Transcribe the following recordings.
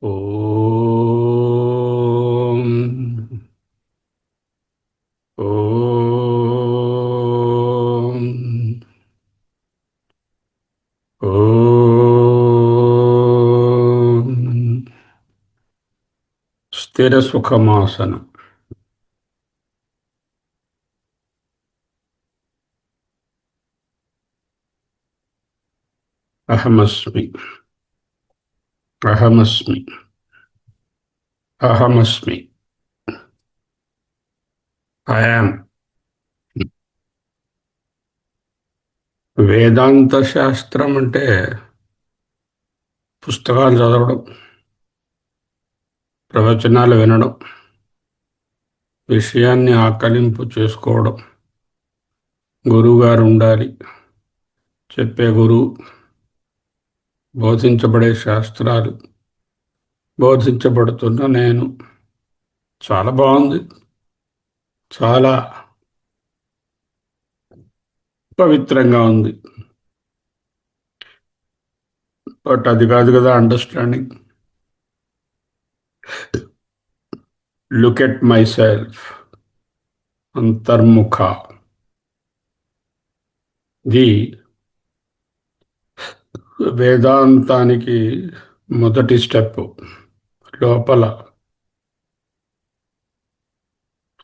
ఓం ఓం ఓం స్థిర సుఖమాసనం. అహమస్మి అహమస్మి అహమస్మి. ఐయామ్. వేదాంత శాస్త్రం అంటే పుస్తకాలు చదవడం, ప్రవచనాలు వినడం, విషయాన్ని ఆకలింపు చేసుకోవడం. గురువుగారు ఉండాలి, చెప్పే గురువు, బోధించబడే శాస్త్రాలు, బోధించబడుతున్న నేను. చాలా బాగుంది, చాలా పవిత్రంగా ఉంది. బట్ అది కాదు కదా understanding. Look at myself, అంతర్ముఖ. ఇది వేదాంతానికి మొదటి స్టెప్. లోపల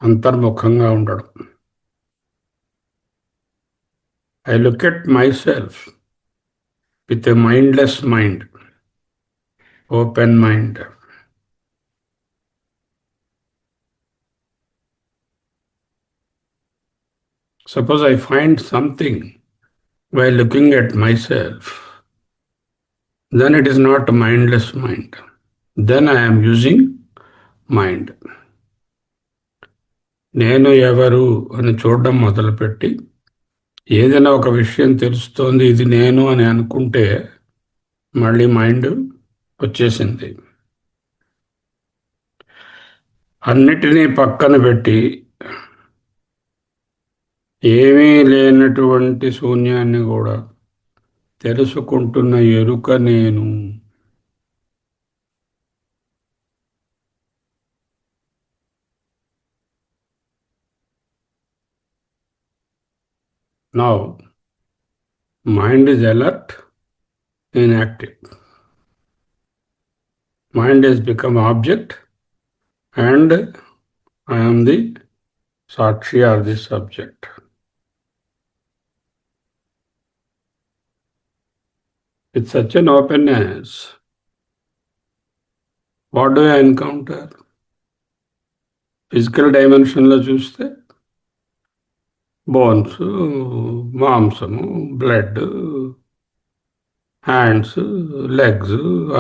అంతర్ముఖంగా ఉండడం. I look at myself with a mindless mind, open mind. Suppose I find something while looking at myself, then it is not a mindless mind. Then I am using mind. నేను ఎవరు అని చూడడం మొదలుపెట్టి ఏదైనా ఒక విషయం తెలుస్తోంది, ఇది నేను అని అనుకుంటే మళ్ళీ మైండ్ వచ్చేసింది. అన్నిటినీ పక్కన పెట్టి ఏమీ లేనటువంటి శూన్యాన్ని కూడా తెలుసుకుంటున్న ఎరుక నేను. Now, mind is alert, inactive. Mind has become object and I am the Sakshi or the subject. With such an openness, what do I encounter? Physical dimension lo చూస్తే bones, మాంసము, blood, hands, legs,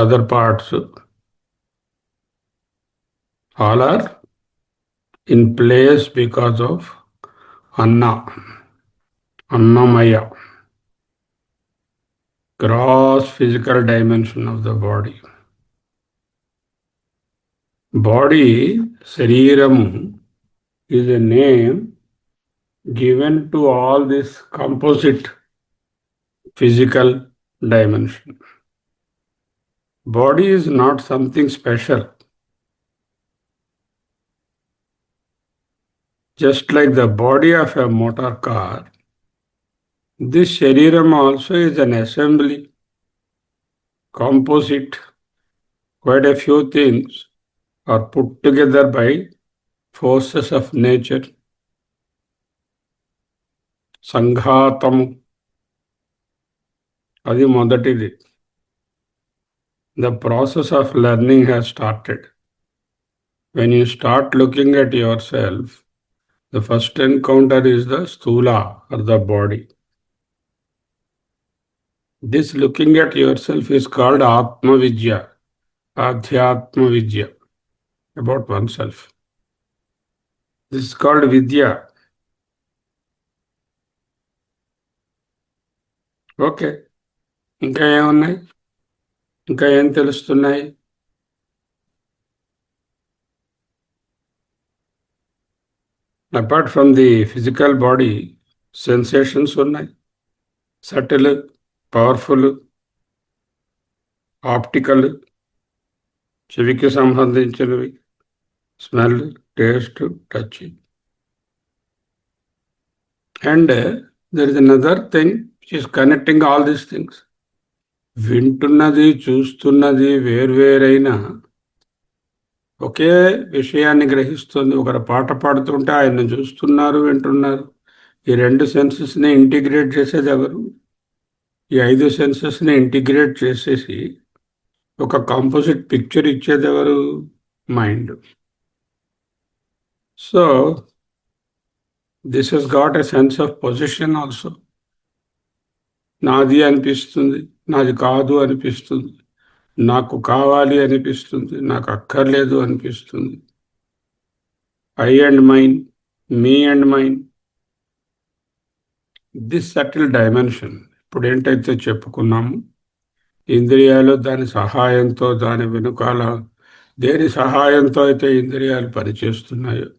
other parts, all are in place because of Annamaya, gross physical dimension of the body. Body, Sariramu, is a name given to all this composite physical dimension. Body is not something special. Just like the body of a motor car, this Shariram also is an assembly, composite. Quite a few things are put together by forces of nature. Sanghatam, adi modatidi. The process of learning has started. When you start looking at yourself, the first encounter is the sthula, or the body. This looking at yourself is called Atma Vidya, Adhyatma Vidya, about oneself. This is called Vidya. Okay. ఇంకా ఏమున్నాయి? ఇంకా ఏం తెలుస్తున్నాయి? Apart from the physical body, sensations ఉన్నాయి. Subtle, powerful, optical, చెవికి సంబంధించినవి smell, taste, touch. And there is another thing which is connecting all these things. వింటున్నది, చూస్తున్నది వేర్వేరైనా ఒకే విషయాన్ని గ్రహిస్తుంది. ఒకరు పాట పాడుతుంటే ఆయన చూస్తున్నారు, వింటున్నారు. ఈ రెండు సెన్సెస్ని ఇంటిగ్రేట్ చేసేది ఎవరు? ఈ 5 సెన్సెస్ని ఇంటిగ్రేట్ చేసేసి ఒక కాంపోజిట్ పిక్చర్ ఇచ్చేది ఎవరు? Mind. So this he's got a sense of position also. నాది అనిపిస్తుంది, నాది కాదు అనిపిస్తుంది, నాకు కావాలి అనిపిస్తుంది, నాకు అక్కర్లేదు అనిపిస్తుంది. I and mine, me and mine. This subtle dimension ఇప్పుడు ఏంటైతే చెప్పుకున్నాము, ఇంద్రియాలు దాని సహాయంతో, దాని వెనుకాల దేని సహాయంతో అయితే ఇంద్రియాలు పనిచేస్తున్నాయో,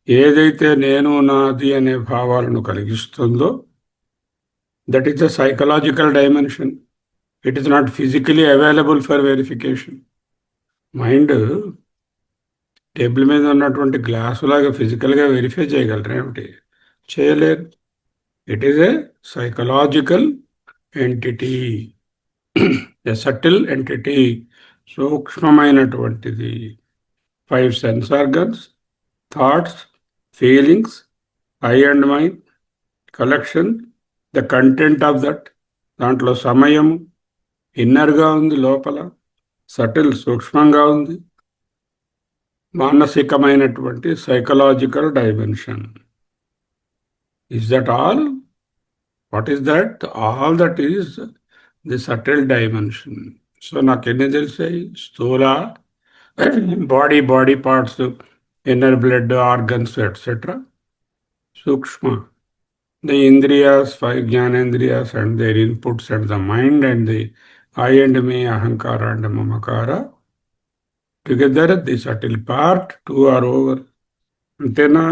ఏదైతే నేను నాది అనే భావాలను కలిగిస్తుందో, that is the psychological dimension. It is not physically available for verification. Mind table మీద ఉన్నటువంటి గ్లాసు లాగా ఫిజికల్గా వెరిఫై చేయగలరు ఏమిటి? చేయలేరు. It is a psychological entity, a subtle entity, సూక్ష్మమైనటువంటిది. 5 sense organs, thoughts, feelings, I and mind, collection, the content of that. దాంట్లో సమయం ఇన్నర్గా ఉంది, లోపల సటిల్ సూక్ష్మంగా ఉంది, మానసికమైనటువంటి psychological dimension. Is that all? What is that? All that is the subtle dimension. So నాకు ఎన్ని తెలిసాయి? స్థూల body parts, inner blood, organs etcetera. సూక్ష్మ the indriyas, 5 jnanendriyas and their inputs and the mind and the I and me, ahankara and mamakara. Together, the subtle part, 2 are over. Antena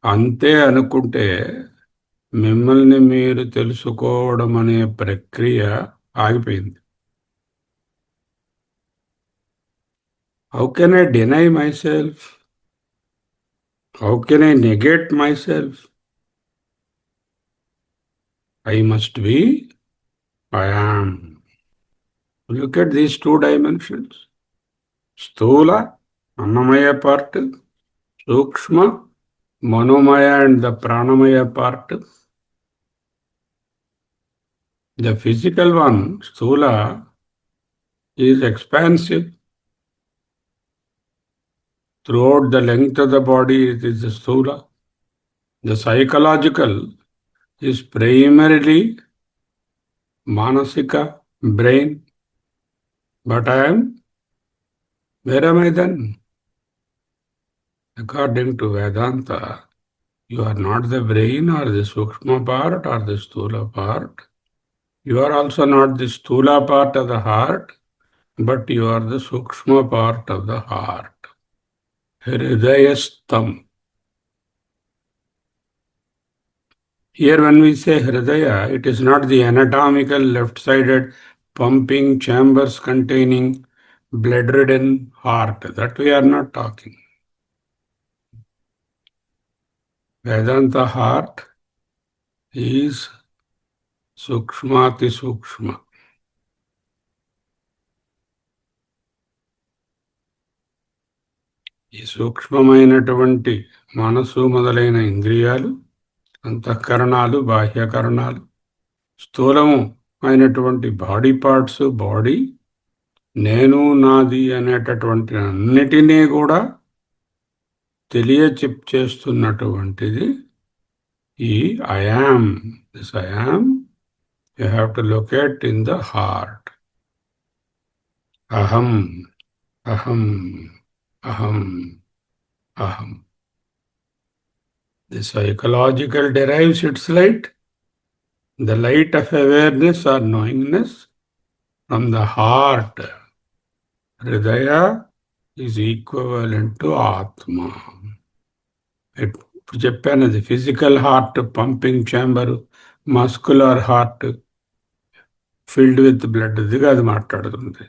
అంతే అనుకుంటే మిమ్మల్ని మీరు తెలుసుకోవడం అనే ప్రక్రియ ఆగిపోయింది. How can I deny myself? How can I negate myself? I must be, I am. Look at these 2 dimensions. Sthula, Annamaya part, Sukshma, Manomaya and the Pranamaya part. The physical one, Sthula, is expansive. Throughout the length of the body, it is the Sthula. The psychological is primarily Manasika, brain. But where am I then? According to Vedanta, you are not the brain or the Sukshma part or the Sthula part. You are also not the Sthula part of the heart, but you are the Sukshma part of the heart. Hridayastam. Here when we say Hridaya, it is not the anatomical left-sided pumping chambers containing blood-ridden heart. That we are not talking. Vedanta heart is Sukshmati Sukshma. ఈ సూక్ష్మమైనటువంటి మనసు మొదలైన ఇంద్రియాలు, అంతఃకరణాలు, బాహ్యకరణాలు, స్థూలము అయినటువంటి body parts, body, నేను నాది అనేటటువంటి అన్నిటినీ కూడా తెలియచేస్తున్నటువంటిది ఈ I'm. This I'm you have to locate in the heart. అహం, అహం, aham, aham. The psychological derives its light, the light of awareness or knowingness, from the heart. Hridaya is equivalent to Atma. ఇప్పుడు చెప్పాను, అది physical heart pumping chamber, muscular heart filled with blood ఇది కాదు మాట్లాడుతుంది.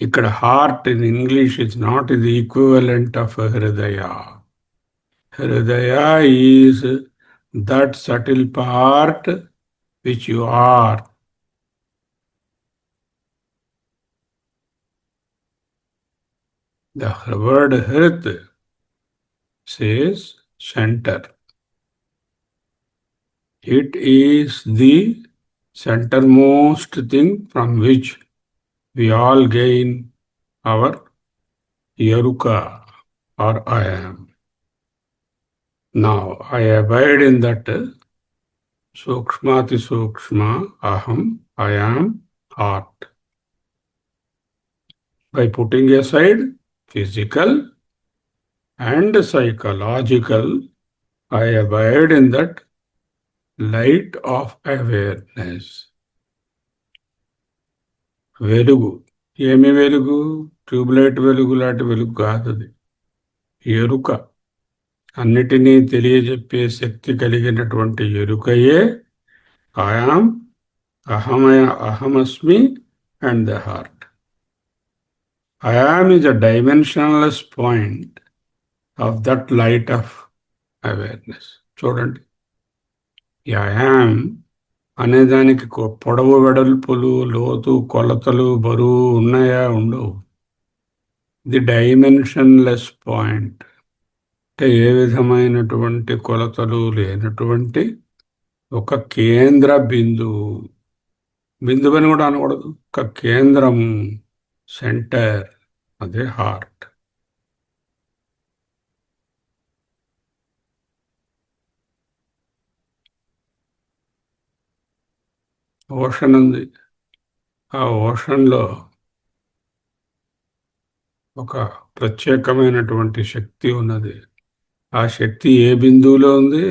ఇక్కడ heart in English is not the equivalent of hridaya. Hridaya is that subtle part which you are. The word Hrit says center. It is the centermost thing from which we all gain our Yaruka or I am. Now I abide in that Sukshmati Sukshma Aham, I am heart. By putting aside physical and psychological, I abide in that light of awareness. వెలుగు. ఏమి వెలుగు? Tubelight వెలుగు లాంటి వెలుగు కాదు అది. ఎరుక. అన్నిటినీ తెలియజెప్పే శక్తి కలిగినటువంటి ఎరుకయే ఆయాం, అహమస్మి and the heart. I am is a dimensionless point of that light of awareness. చూడండి, ఈ I am అనేదానికి పొడవు, వెడల్పులు, లోతు, కొలతలు, బరువు ఉన్నాయా? ఉండవు. ది డైమెన్షన్లెస్ పాయింట్ అంటే ఏ విధమైనటువంటి కొలతలు లేనటువంటి ఒక కేంద్ర బిందువు. బిందువు అని కూడా అనకూడదు, ఒక కేంద్రము, సెంటర్, అదే హార్ట్. ఓషన్ ఉంది. ఆ ఓషన్లో ఒక ప్రత్యేకమైనటువంటి శక్తి ఉన్నది. ఆ శక్తి ఏ బిందువులో ఉంది?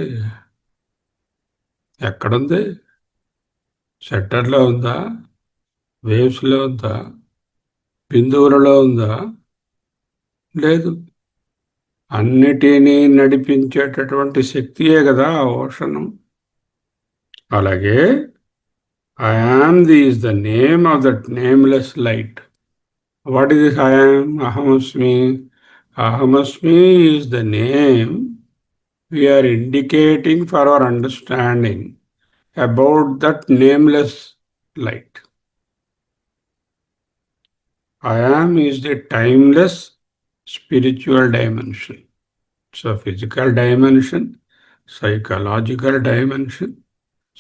ఎక్కడుంది? సెంటర్లో ఉందా? వేవ్స్లో ఉందా? బిందువులలో ఉందా? లేదు. అన్నిటినీ నడిపించేటటువంటి శక్తియే కదా ఓషను. అలాగే I am is the name of that nameless light. What is this I am? Ahamasmi. Ahamasmi is the name we are indicating for our understanding about that nameless light. I am is the timeless spiritual dimension. So physical dimension, psychological dimension,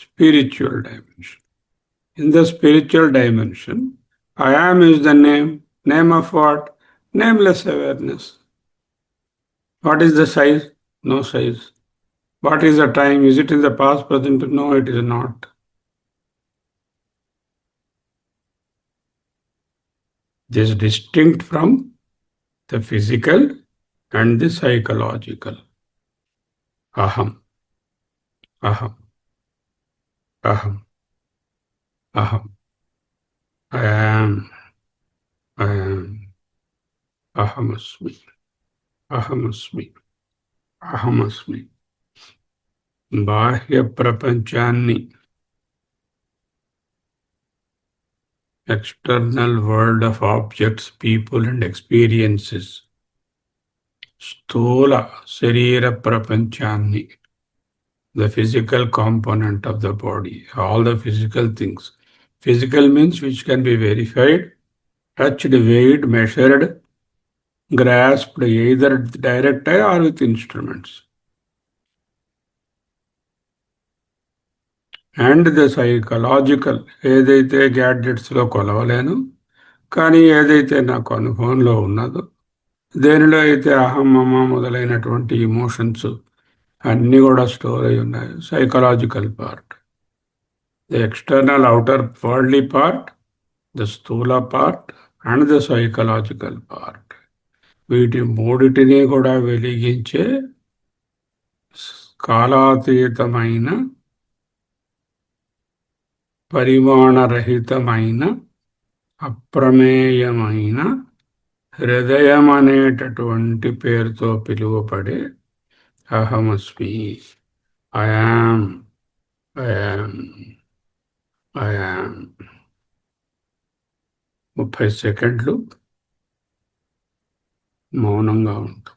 spiritual dimension. In the spiritual dimension, I am is the name. Name of what? Nameless awareness. What is the size? No size. What is the time? Is it in the past, present? No, it is not. This is distinct from the physical and the psychological. Aham. Aham. Aham. Aham. I am. I am. Ahamasmi. Ahamasmi. Ahamasmi. బాహ్య ప్రపంచాన్ని, external world of objects, people and experiences, స్థూల శరీర ప్రపంచాన్ని, the physical component of the body, all the physical things. Physical means which can be verified, touched, weighed, measured, grasped either direct or with instruments. And the psychological, ఏదైతే గ్యాడ్జెట్స్లో కొలవలేను కానీ ఏదైతే నాకు అనుభవంలో ఉన్నదో, దేనిలో అయితే అహం, మమ మొదలైనటువంటి ఇమోషన్స్ అన్నీ కూడా స్టోర్ అయి ఉన్నాయి. Psychological part, the external outer worldly part, the స్థూల part and the psychological part. వీటి మూడిటిని కూడా వెలిగించే కాలాతీతమైన, పరిమాణరహితమైన, అప్రమేయమైన హృదయం అనేటటువంటి పేరుతో పిలువబడే అహమస్మి, I am, I am, I am 30 సెకండ్లు మౌనంగా ఉంటాం.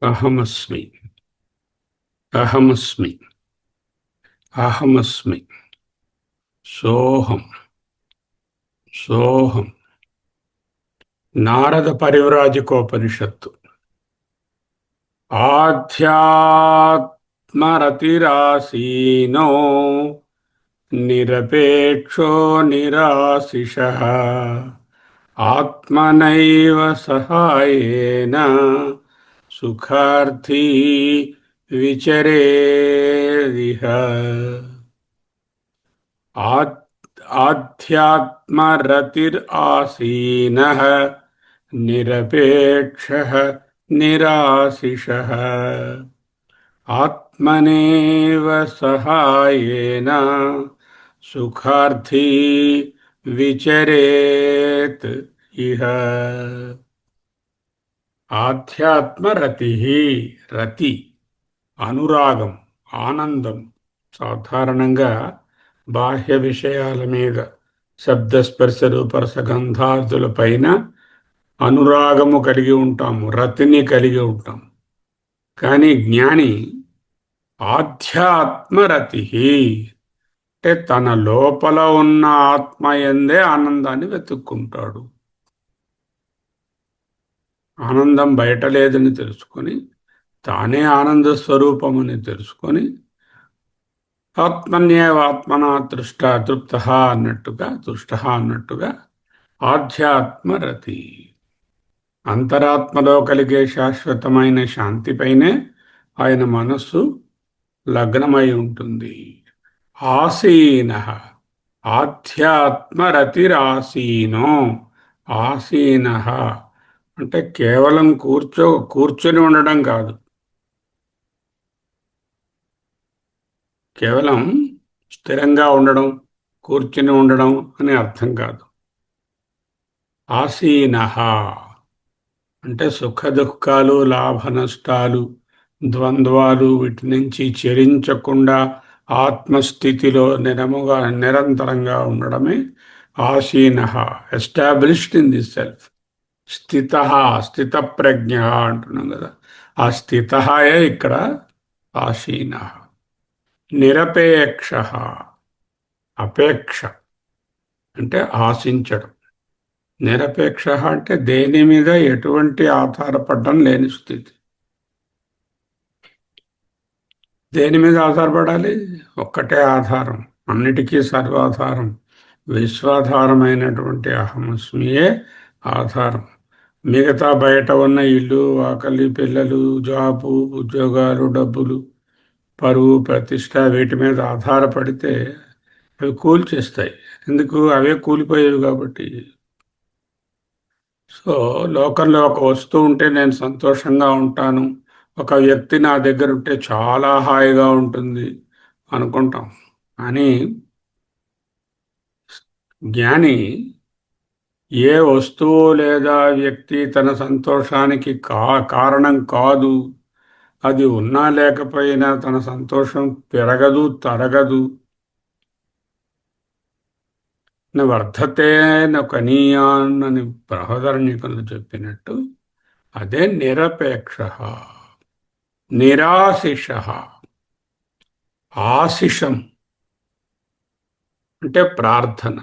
అహమస్మి, అహమస్మి, అహమస్మి, సోహం, సోహం. నారద పరివ్రాజకోపనిషత్తు. ఆధ్యాత్మరతిరాసీనో నిరపేక్షో నిరాశిషః ఆత్మనైవ సహాయేన సుఖార్థీ విచరేదిహ. ఆధ్యాత్మరతిరాసీనః నిరపేక్షः నిరాశిషः ఆత్మనేవ సహాయేన సుఖార్థీ విచరేత్ ఇహ. ఆధ్యాత్మరతి, రతి అనురాగం, ఆనందం. సాధారణంగా బాహ్య విషయాల మీద, శబ్దస్పర్శ రూపరసగంధాదుల పైన అనురాగము కలిగి ఉంటాము, రతిని కలిగి ఉంటాం. కానీ జ్ఞాని ఆధ్యాత్మరతి అంటే తన లోపల ఉన్న ఆత్మయందే ఆనందాన్ని వెతుక్కుంటాడు. ఆనందం బయట లేదని తెలుసుకొని, తానే ఆనంద స్వరూపమని తెలుసుకొని, ఆత్మన్యేవ ఆత్మనా తృప్త అన్నట్టుగా, తుష్ట అన్నట్టుగా ఆధ్యాత్మరతి అంతరాత్మలో కలిగే శాశ్వతమైన శాంతిపైనే ఆయన మనస్సు లగ్నమై ఉంటుంది. ఆసీన, ఆధ్యాత్మరతిరాసీనో. ఆసీన అంటే కేవలం కూర్చొని ఉండడం కాదు, కేవలం స్థిరంగా ఉండడం, కూర్చుని ఉండడం అని అర్థం కాదు. ఆసీన అంటే సుఖ దుఃఖాలు, లాభ నష్టాలు, ద్వంద్వాలు వీటి నుంచి చెరించకుండా ఆత్మస్థితిలో నిరంతరంగా ఉండడమే ఆసీన. Established in the self. స్థిత, స్థితప్రజ్ఞ అంటున్నాం కదా, ఆ స్థితయే ఇక్కడ ఆసీన. నిరపేక్ష, అపేక్ష అంటే ఆశించడం. నిరపేక్ష అంటే దేని మీద ఎటువంటి ఆధారపడడం లేని స్థితి. దేని మీద ఆధారపడాలి? ఒక్కటే ఆధారం, అన్నిటికీ సర్వాధారం, విశ్వాధారమైనటువంటి అహమస్మియే ఆధారం. మిగతా బయట ఉన్న ఇల్లు, ఆకలి, పిల్లలు, జాబు, ఉద్యోగాలు, డబ్బులు, పరువు, ప్రతిష్ట వీటి మీద ఆధారపడితే అవి కూల్చేస్తాయి. ఎందుకు? అవే కూలిపోయేవి కాబట్టి. సో లోకంలో ఒక వస్తువు ఉంటే నేను సంతోషంగా ఉంటాను, ఒక వ్యక్తి నా దగ్గర ఉంటే చాలా హాయిగా ఉంటుంది అనుకుంటాం. కానీ జ్ఞాని ఏ వస్తువు లేదా వ్యక్తి తన సంతోషానికి కారణం కాదు, అది ఉన్నా లేకపోయినా తన సంతోషం పెరగదు, తరగదు. వర్ధతే కనీయాన్ అని బృహదరణ్యకులు చెప్పినట్టు అదే నిరపేక్ష. నిరాశిష, ఆశిషం అంటే ప్రార్థన.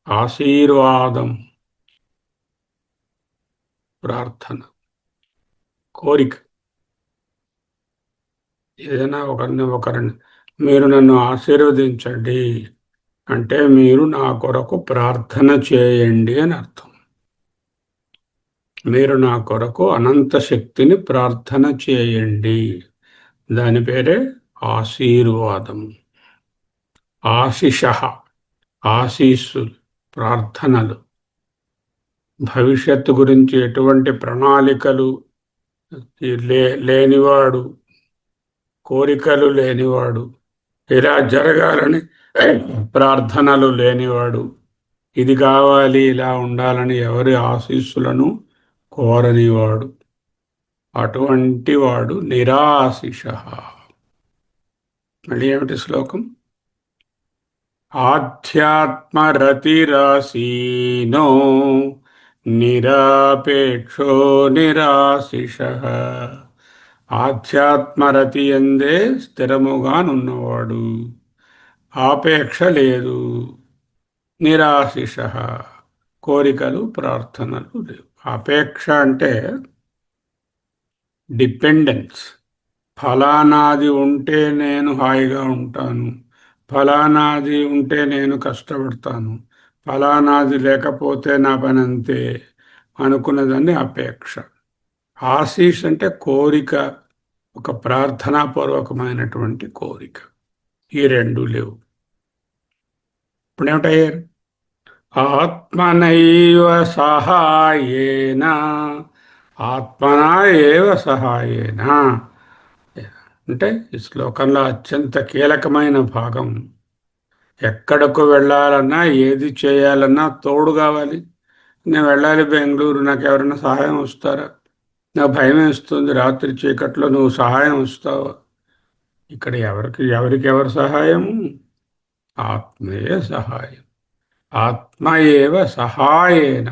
ఆశీర్వాదం, ప్రార్థన, కోరిక. ఏదైనా ఒకరిని మీరు నన్ను ఆశీర్వదించండి అంటే మీరు నా కొరకు ప్రార్థన చేయండి అని అర్థం. మీరు నా కొరకు అనంత శక్తిని ప్రార్థన చేయండి. దాని పేరే ఆశీర్వాదం. ఆశిష, ఆశీస్సులు, ప్రార్థనలు. భవిష్యత్తు గురించి ఎటువంటి ప్రణాళికలు లేనివాడు, కోరికలు లేనివాడు, ఇలా జరగాలని ప్రార్థనలు లేనివాడు, ఇది కావాలి ఇలా ఉండాలని ఎవరి ఆశీస్సులను కోరనివాడు, అటువంటి వాడు నిరాశిష. మళ్ళీ ఏమిటి శ్లోకం? ఆధ్యాత్మరతిరాసీనో నిరాపేక్షో నిరాశిష. ఆధ్యాత్మరతి ఎందే స్థిరముగానున్నవాడు, ఆపేక్ష లేదు, నిరాశిష, కోరికలు ప్రార్థనలు లేవు. అపేక్ష అంటే డిపెండెన్స్. ఫలానాది ఉంటే నేను హాయిగా ఉంటాను, ఫలానాది ఉంటే నేను కష్టపడతాను, ఫలానాది లేకపోతే నా పని అంతే అనుకున్నదాన్ని అపేక్ష. ఆశీష్ అంటే కోరిక, ఒక ప్రార్థనాపూర్వకమైనటువంటి కోరిక. ఈ రెండు లేవు. ఇప్పుడు ఏమిటయ్యారు? ఆత్మనైవ సహాయేన, ఆత్మనా ఏవ సహాయేన అంటే ఈ శ్లోకంలో అత్యంత కీలకమైన భాగం. ఎక్కడకు వెళ్ళాలన్నా, ఏది చేయాలన్నా తోడు కావాలి. నేను వెళ్ళాలి బెంగళూరు, నాకు ఎవరైనా సహాయం వస్తారా? నాకు భయం వేస్తుంది, రాత్రి చీకట్లో నువ్వు సహాయం వస్తావా? ఇక్కడ ఎవరికి సహాయము? ఆత్మే సహాయం. ఆత్మ ఏవ సహాయేన,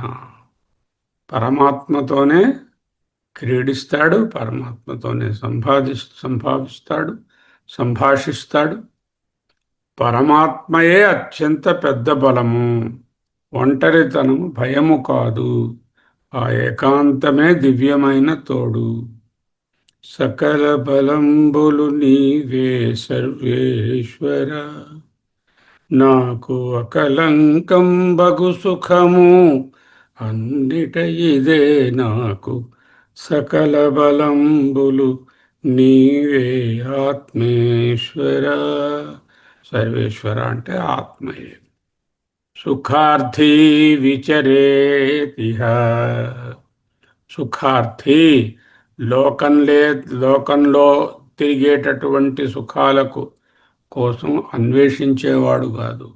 పరమాత్మతోనే క్రీడిస్తాడు, పరమాత్మతోనే సంభావిస్తాడు, సంభాషిస్తాడు. పరమాత్మయే అత్యంత పెద్ద బలము. ఒంటరితనము భయము కాదు, ఆ ఏకాంతమే దివ్యమైన తోడు. సకల బలంబులు నీవే సర్వేశ్వర, నాకు అకలంకం బగు సుఖము అన్నిట ఇదే నాకు. సకల బలంబులు నీవే ఆత్మేశ్వర. సర్వేశ్వర అంటే ఆత్మయే. సుఖార్థీ విచరేతిహ. సుఖార్థి లోకంలో తిరిగేటటువంటి సుఖాలకు కోసం అన్వేషించేవాడు కాదు,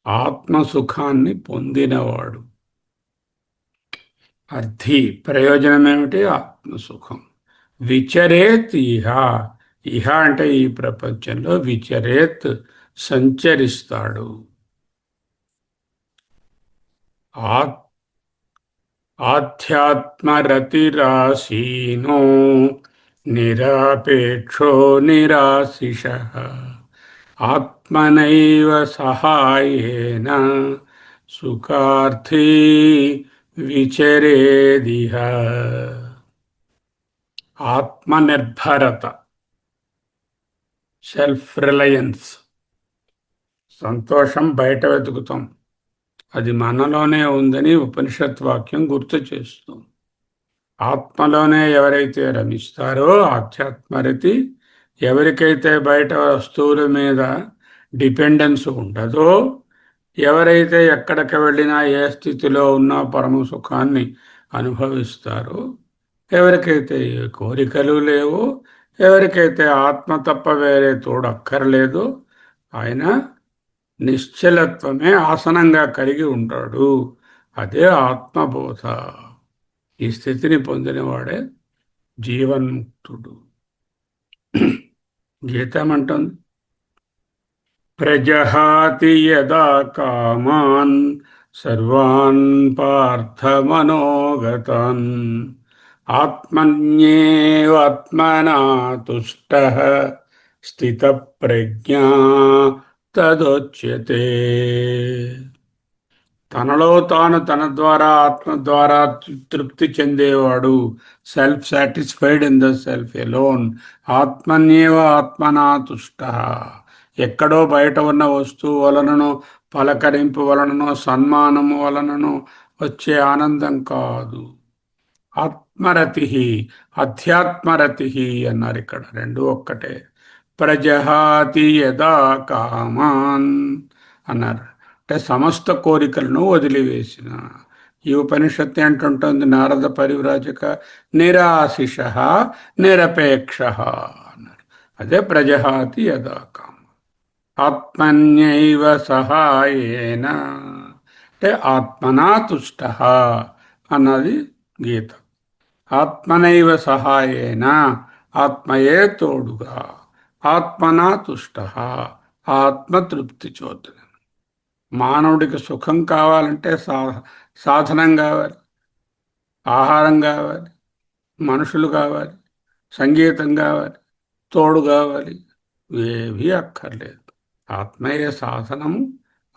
ఆత్మసుఖాన్ని పొందినవాడు. అర్థి ప్రయోజనం ఏమిటి? ఆత్మసుఖం. విచరేత్ ఇహ, ఇహ అంటే ఈ ప్రపంచంలో, విచరేత్ సంచరిస్తాడు. ఆధ్యాత్మరతిరాసీనో నిరాపేక్షో నిరాశిష, ఆత్మనైవ సహాయేన సుఖార్థీ విచరేదిహ. ఆత్మనిర్భరత, సెల్ఫ్ రిలయన్స్. సంతోషం బయట వెతుకుతాం, అది మనలోనే ఉందని ఉపనిషత్ వాక్యం గుర్తు చేస్తుంది. ఆత్మలోనే ఎవరైతే రమిస్తారో ఆధ్యాత్మరతి, ఎవరికైతే బయట వస్తువుల మీద డిపెండెన్స్ ఉండదో, ఎవరైతే ఎక్కడికి వెళ్ళినా ఏ స్థితిలో ఉన్నా పరమ సుఖాన్ని అనుభవిస్తారో, ఎవరికైతే కోరికలు లేవో, ఎవరికైతే ఆత్మ తప్ప వేరే తోడక్కర్లేదో, ఆయన నిశ్చలత్వమే ఆసనంగా కలిగి ఉంటాడు. అదే ఆత్మబోధ. ఈ స్థితిని పొందినవాడే జీవన్ముక్తుడు. గీతమంటుంది, ప్రజహాతి యదా కామాన్ సర్వాన్ పార్థమనోగతాన్ ఆత్మన్యేవాత్మనా తుష్టః స్థితప్రజ్ఞా తదోచ్యతే. తనలో తాను తన ద్వారా ఆత్మ ద్వారా తృప్తి చెందేవాడు. Self satisfied in the self alone. ఆత్మన్యేవ ఆత్మనా తుష్ట. ఎక్కడో బయట ఉన్న వస్తువు వలననో పలకరింపు వలననో సన్మానము వలననో వచ్చే ఆనందం కాదు. ఆత్మరతి, అధ్యాత్మరతి అన్నారు ఇక్కడ. రెండు ఒక్కటే. ప్రజహాతి యదా కామాన్ అన్నారు. అంటే సమస్త కోరికలను వదిలివేసిన. ఈ ఉపనిషత్తు ఏంటుంటుంది నారద పరివ్రాజక, నిరాశిష నిరపేక్ష అన్నారు. అదే ప్రజహాతి యదా కామ. ఆత్మన్యైవ సహాయేన అంటే ఆత్మనా తుష్ట అన్నది గీత. ఆత్మనైవ సహాయేన, ఆత్మయే తోడుగా, ఆత్మనా తుష్ట, ఆత్మతృప్తి చోదన. మానవుడికి సుఖం కావాలంటే సాధనం కావాలి, ఆహారం కావాలి, మనుషులు కావాలి, సంగీతం కావాలి, తోడు కావాలి. ఏవీ అక్కర్లేదు. ఆత్మయే సాధనము,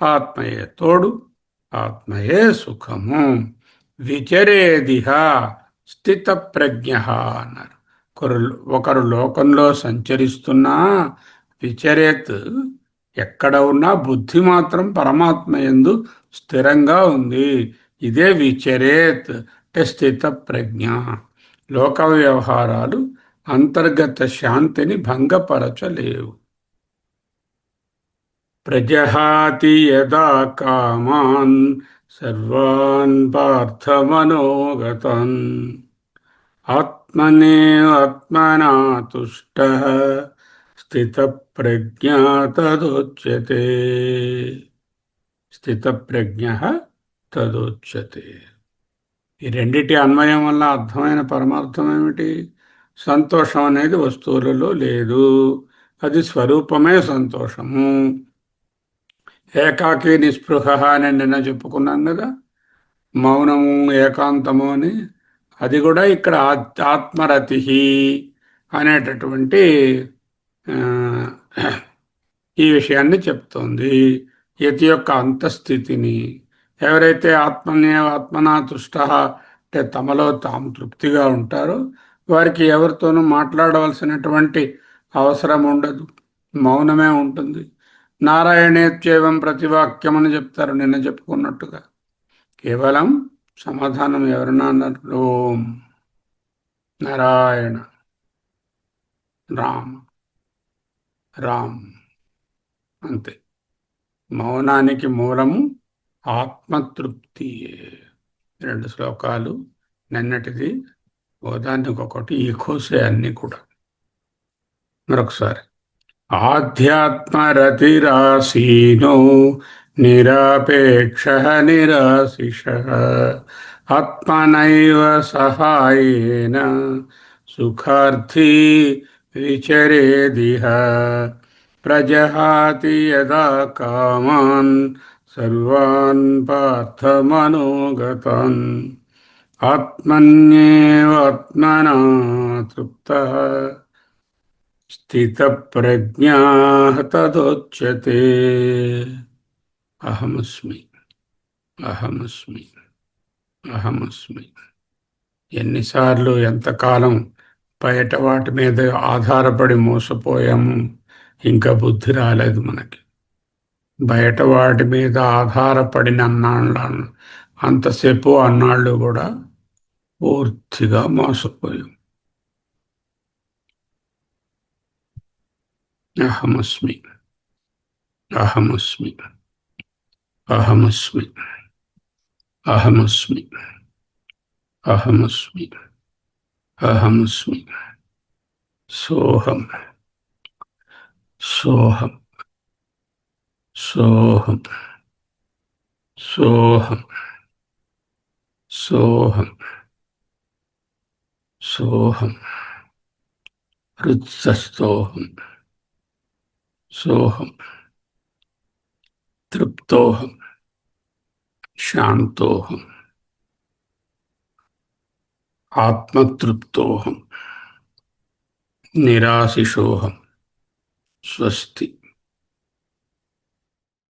ఆత్మయే తోడు, ఆత్మయే సుఖము. విచరేదిహ స్థిత ప్రజ్ఞ అన్నారు. ఒకరు లోకంలో సంచరిస్తున్నా విచరేత్, ఎక్కడ ఉన్నా బుద్ధి మాత్రం పరమాత్మ యందు స్థిరంగా ఉంది. ఇదే విచరేత్ అంటే స్థిత ప్రజ్ఞ. లోక వ్యవహారాలు అంతర్గత శాంతిని భంగపరచలేవు. ప్రజహాతి యదా కామాన్ సర్వాన్ పార్థమనోగతాన్ ఆత్మనే ఆత్మనా తుష్టః స్థితప్రజ్ఞా తదోచ్యతే. స్థితప్రజ్ఞః తదోచ్యతే. ఈ రెండిటి అన్వయం వల్ల అర్థమైన పరమార్థం ఏమిటి? సంతోషం అనేది వస్తువులలో లేదు, అది స్వరూపమే సంతోషము. ఏకాకి నిస్పృహ అని నిన్న చెప్పుకున్నాం కదా, మౌనము ఏకాంతము అని. అది కూడా ఇక్కడ ఆత్మరతి అనేటటువంటి ఈ విషయాన్ని చెప్తోంది. యతి యొక్క అంతస్థితిని. ఎవరైతే ఆత్మనా తుష్ట అంటే తమలో తాము తృప్తిగా ఉంటారో వారికి ఎవరితోనూ మాట్లాడవలసినటువంటి అవసరం ఉండదు, మౌనమే ఉంటుంది. నారాయణేత్యేవం ప్రతివాక్యం అని చెప్తారు నిన్న చెప్పుకున్నట్టుగా. కేవలం సమాధానం ఎవరన్నా అన్నారు, ఓం నారాయణ రామ్ రామ్, అంతే. మౌనానికి మూలము ఆత్మతృప్తి. రెండు శ్లోకాలు నిన్నటిది, ఓదానికి ఒకటి, ఈ కోసే అన్ని కూడా. మరొకసారి. ఆధ్యాత్మరతిరాసీనో నిరపేక్ష నిరాశిష ఆత్మనైవ సహాయేన సుఖార్థీ విచరేదిహ ప్రజహాతి యదా కామాన్ సర్వాన్ పార్థమనోగతాన్ ఆత్మన్యేవాత్మనా తృప్తః స్థితప్రజ్ఞా తదోచ్యతే. అహమస్మి అహమస్మి అహమస్మి. ఎన్నిసార్లు ఎంతకాలం బయట వాటి మీద ఆధారపడి మోసపోయాము, ఇంకా బుద్ధి రాలేదు మనకి. బయట వాటి మీద ఆధారపడిన అన్నాళ్ళు అంతసేపు అన్నాళ్ళు కూడా పూర్తిగా మోసపోయాం. అహమస్మి అహమస్మి అహమస్మి అహమస్మి అహమస్మి అహమస్మి సోహం సోహం సోహం సోహం సోహం సోహం హృత్సోహం సోహం తృప్తోహం శాంతోహం ఆత్మతృప్తోహం నిరాశిషోహం. స్వస్తి.